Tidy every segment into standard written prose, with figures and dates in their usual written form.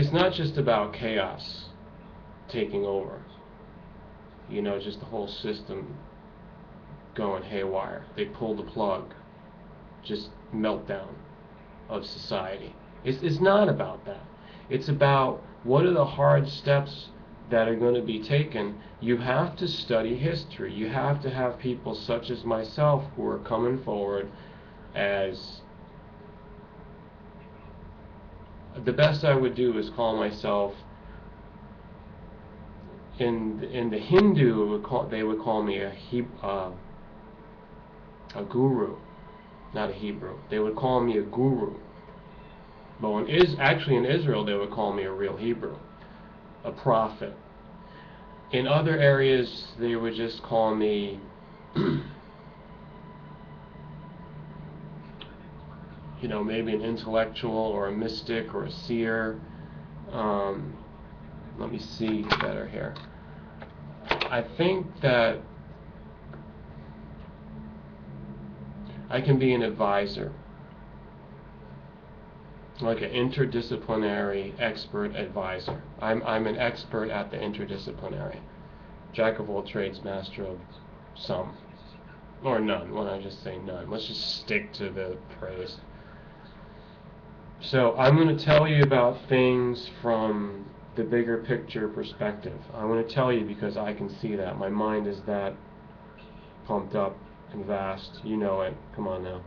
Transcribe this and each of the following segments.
it's not just about chaos taking over, you know, just the whole system going haywire. They pull the plug, just meltdown of society. It's not about that. It's about what are the hard steps that are going to be taken. You have to study history. You have to have people such as myself who are coming forward as the best I would do is call myself, in the Hindu they would call me a guru, not a Hebrew. They would call me a guru. But actually in Israel they would call me a real Hebrew, a prophet. In other areas they would just call me you know, maybe an intellectual or a mystic or a seer. Let me see better here. I think that I can be an advisor, like an interdisciplinary expert advisor. I'm an expert at the interdisciplinary. Jack of all trades, master of some. Or none. Why don't I just say none? Let's just stick to the phrase. So I'm going to tell you about things from the bigger picture perspective. I'm going to tell you because I can see that. My mind is that pumped up and vast. You know it. Come on now.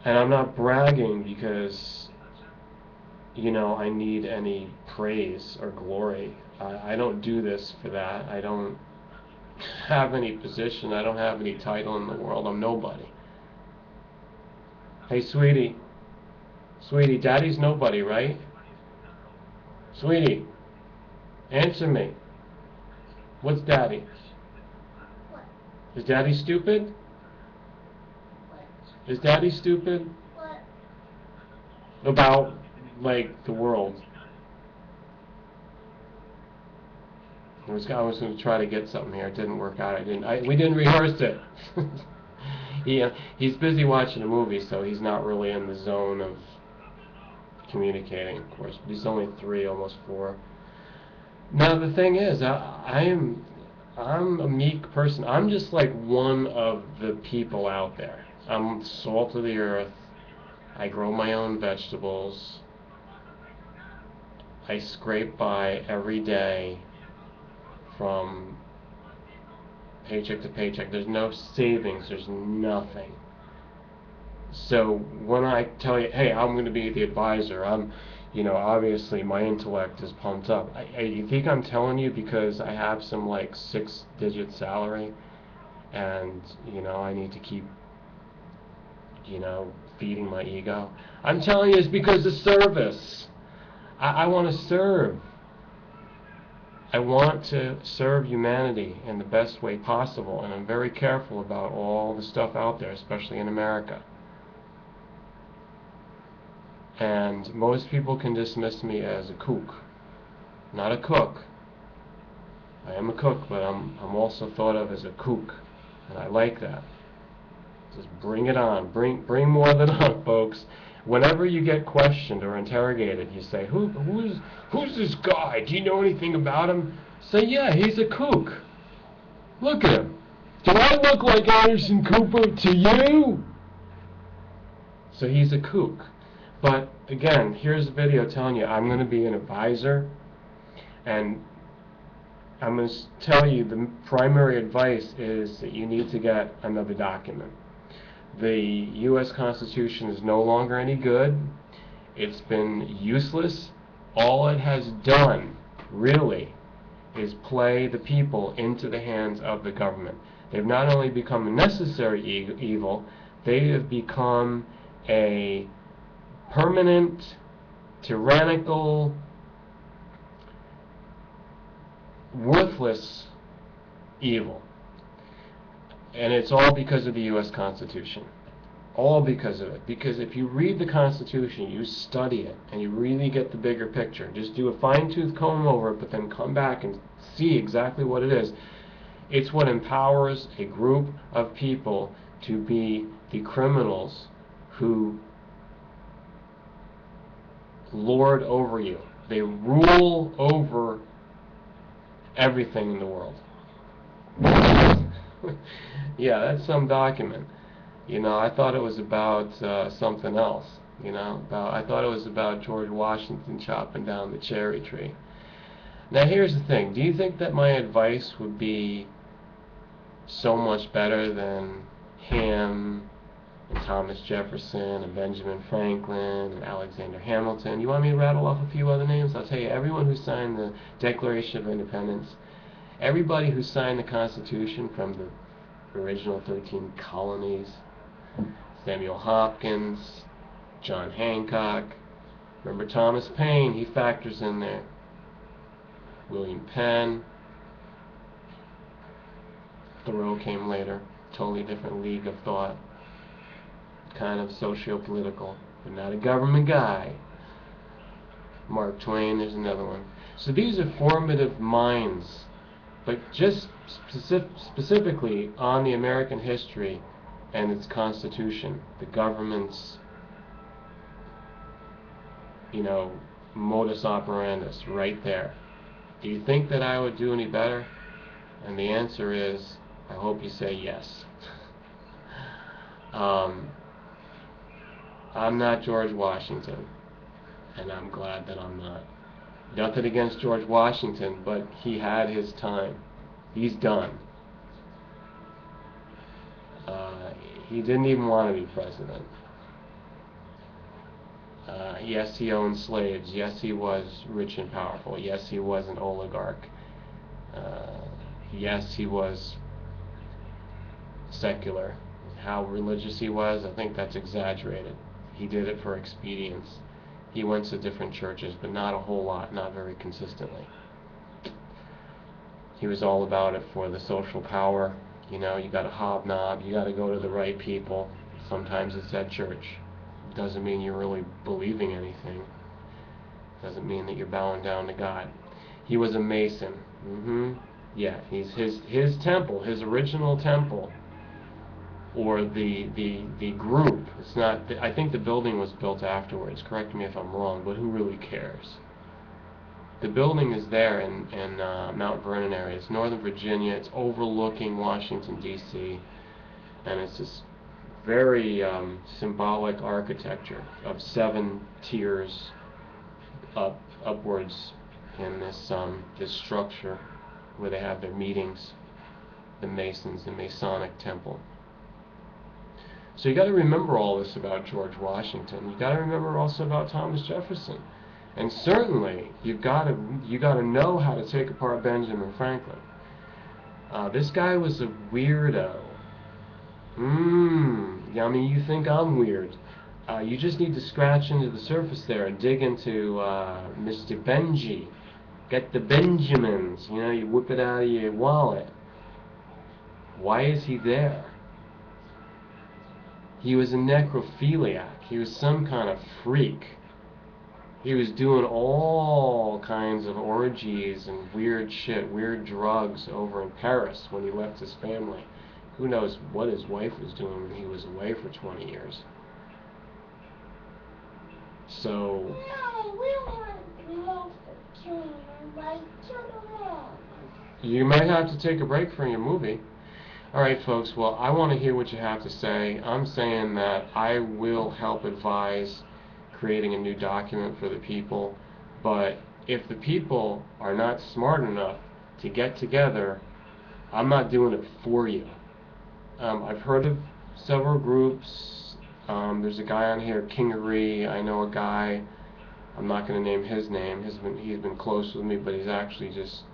And I'm not bragging because, you know, I need any praise or glory. I don't do this for that. I don't have any position. I don't have any title in the world. I'm nobody. Hey, sweetie. Sweetie, daddy's nobody, right? Sweetie, answer me. What's daddy? What? Is daddy stupid? What? Is daddy stupid? What? About, like, the world. I was going to try to get something here. It didn't work out. We didn't rehearse it. He's busy watching a movie, so he's not really in the zone of communicating, of course. But he's only 3, almost 4. Now the thing is, I'm a meek person. I'm just like one of the people out there. I'm salt of the earth. I grow my own vegetables. I scrape by every day from paycheck to paycheck. There's no savings. There's nothing. So when I tell you, hey, I'm going to be the advisor, you know, obviously my intellect is pumped up. You think I'm telling you because I have some like 6-digit salary and, you know, I need to keep, you know, feeding my ego? I'm telling you it's because of service. I want to serve. I want to serve humanity in the best way possible, and I'm very careful about all the stuff out there, especially in America. And most people can dismiss me as a kook, not a cook. I am a cook, but I'm also thought of as a kook, and I like that. Just bring it on, bring more than on, folks. Whenever you get questioned or interrogated, you say, who's this guy? Do you know anything about him? Say, yeah, he's a kook. Look at him. Do I look like Anderson Cooper to you? So he's a kook. But again, here's a video telling you I'm going to be an advisor, and I'm going to tell you the primary advice is that you need to get another document. The U.S. Constitution is no longer any good. It's been useless. All it has done, really, is play the people into the hands of the government. They've not only become a necessary evil, they have become a permanent, tyrannical, worthless evil. And it's all because of the U.S. Constitution. All because of it. Because if you read the Constitution, you study it, and you really get the bigger picture, just do a fine-tooth comb over it, but then come back and see exactly what it is. It's what empowers a group of people to be the criminals who lord over you. They rule over everything in the world. Yeah, that's some document. You know, I thought it was about something else. You know, I thought it was about George Washington chopping down the cherry tree. Now here's the thing. Do you think that my advice would be so much better than him and Thomas Jefferson and Benjamin Franklin and Alexander Hamilton? You want me to rattle off a few other names? I'll tell you, everyone who signed the Declaration of Independence, everybody who signed the Constitution from the original 13 colonies, Samuel Hopkins, John Hancock, remember Thomas Paine, he factors in there, William Penn, Thoreau came later, totally different league of thought, kind of socio-political, but not a government guy. Mark Twain, there's another one. So these are formative minds, but just specifically on the American history and its Constitution, the government's, you know, modus operandus, right there. Do you think that I would do any better? And the answer is, I hope you say yes. I'm not George Washington, and I'm glad that I'm not. Nothing against George Washington, but he had his time. He's done. He didn't even want to be president. Yes, he owned slaves. Yes, he was rich and powerful. Yes, he was an oligarch. Yes, he was secular. How religious he was, I think that's exaggerated. He did it for expedience. He went to different churches, but not a whole lot, not very consistently. He was all about it for the social power. You know, you got to hobnob, you got to go to the right people. Sometimes it's at church. Doesn't mean you're really believing anything. Doesn't mean that you're bowing down to God. He was a Mason. Yeah, his temple, his original temple, or the group. It's not. I think the building was built afterwards. Correct me if I'm wrong, but who really cares? The building is there in Mount Vernon area. It's Northern Virginia. It's overlooking Washington D.C. and it's this very symbolic architecture of 7 tiers upwards in this this structure where they have their meetings. The Masons, the Masonic temple. So you got to remember all this about George Washington. You got to remember also about Thomas Jefferson, and certainly you got to know how to take apart Benjamin Franklin. This guy was a weirdo. I mean, you think I'm weird. You just need to scratch into the surface there and dig into Mr. Benji. Get the Benjamins. You know, you whip it out of your wallet. Why is he there? He was a necrophiliac. He was some kind of freak. He was doing all kinds of orgies and weird shit, weird drugs over in Paris when he left his family. Who knows what his wife was doing when he was away for 20 years. So... No, we want most of children, like children. You might have to take a break from your movie. Alright folks, well I want to hear what you have to say. I'm saying that I will help advise creating a new document for the people, but if the people are not smart enough to get together, I'm not doing it for you. I've heard of several groups. There's a guy on here, Kingery. I know a guy, I'm not going to name his name. He's been close with me, but he's actually just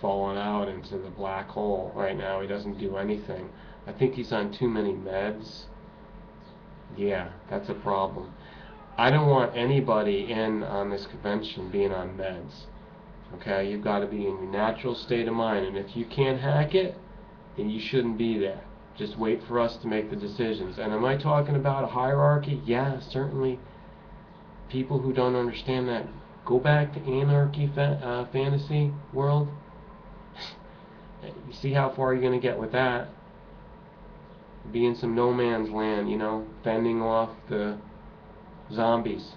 fallen out into the black hole right now. He doesn't do anything. I think he's on too many meds. Yeah, that's a problem. I don't want anybody in on this convention being on meds. Okay, you've got to be in your natural state of mind, and if you can't hack it, then you shouldn't be there. Just wait for us to make the decisions. And am I talking about a hierarchy? Yeah, certainly. People who don't understand that, go back to anarchy fantasy world. You see how far you're going to get with that. Be in some no man's land, you know, fending off the zombies.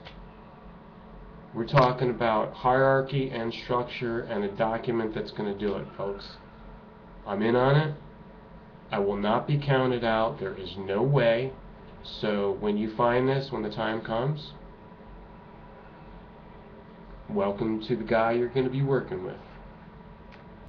We're talking about hierarchy and structure and a document that's going to do it, folks. I'm in on it. I will not be counted out. There is no way. So when you find this, when the time comes, welcome to the guy you're going to be working with.